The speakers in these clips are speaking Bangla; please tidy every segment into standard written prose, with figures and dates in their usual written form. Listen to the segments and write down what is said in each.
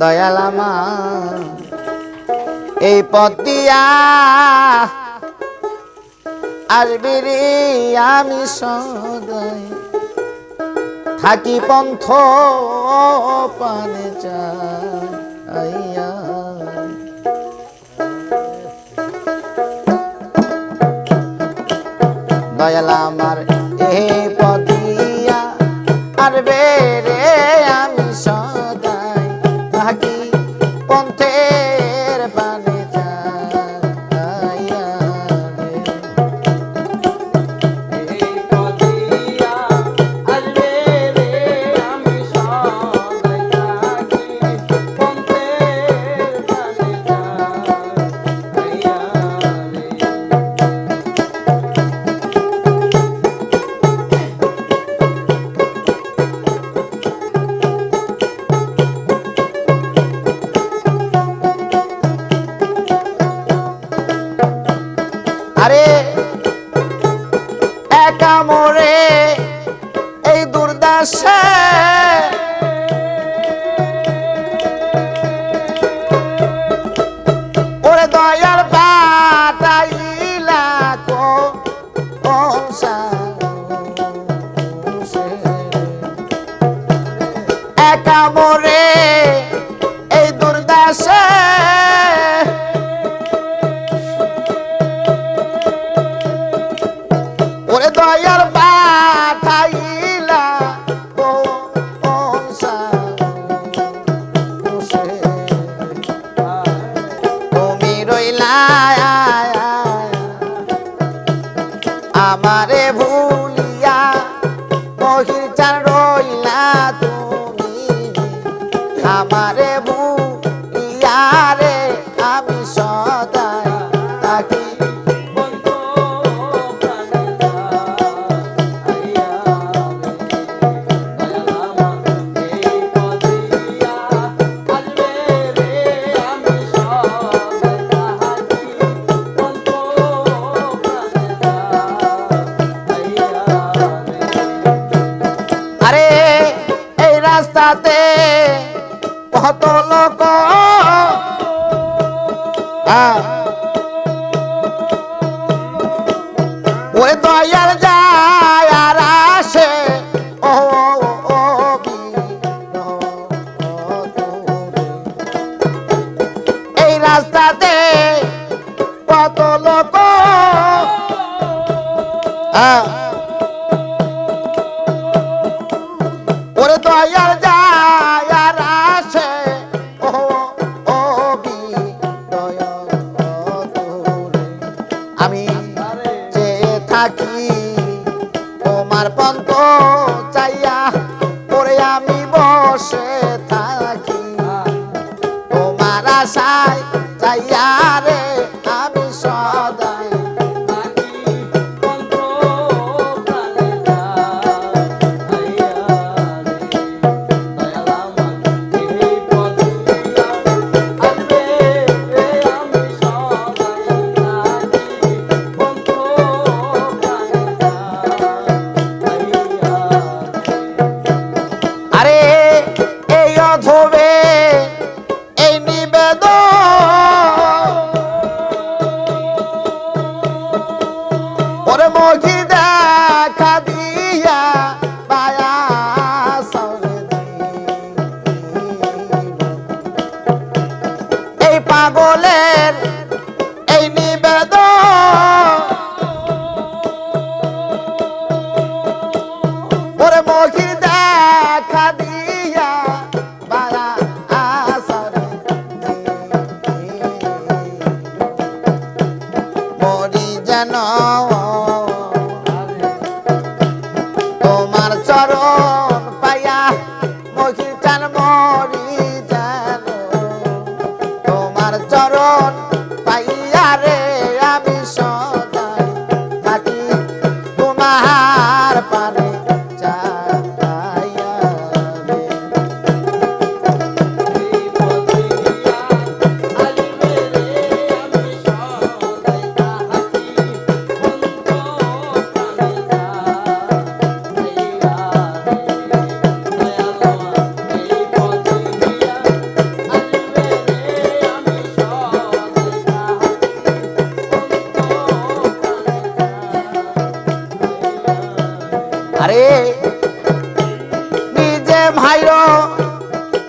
দয়াল আমার এই পথ দিয়া আসবি রে, আমি সদাই থাকি পন্থ পানে চাইয়া। দয়াল আমার এই পথ দিয়া আসবে রে, আমি সদাই থাকি পন্থের পানে চাইয়া। আরে একা মোরে এই দুর্দশা, ওরে দয়ার বাটাইলা একা মোরে এই দুর্দশা, ওরে দয়ার বাটাইলা তুমি রইলা আমারে ভুলিয়া, মহির চান রইলা তুমি আমারে ভুলিয়া রে, আমি সদাই থাকি রাস্তাতে কত লোক ওরে দয়াল যায় আর আসে, ও এই রাস্তাতে কত লোক ওরে দয়াল যায় আর আসে, ও আমি যে থাকি তোমার পন্থ চাইয়া, ওরে আমি বসে থাকি তোমার আশায় চাইয়া রে, আমি সদাই ধোবে এই নিবেদন, ওরে মহি দেখা দিয়া পায়া এই পাগলের এই নিবেদন, ওরে মহি দেখা দিয়া মরি যেন তোমার চরণ পাইয়া, মহির চান মরি যেন তোমার চরণ পাইয়া রে, আমি সদাই থাকি তোমার পানে চাইয়া রে।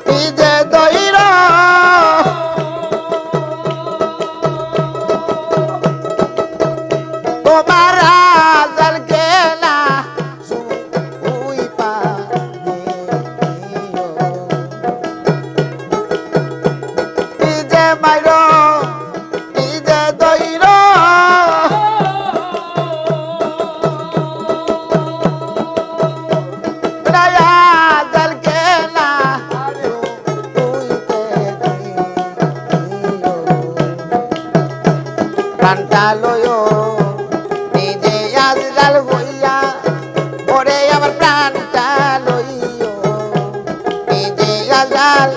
নিজে দইর তোমার আজাল গেলা সুই পানে নিজে মাইর নিজে দইর আজাল গেলা সুইতে প্রাণটা লয়ো নিজে আজরাল হইয়া ওরে আমার প্রাণটা লইও নিজে আজরাল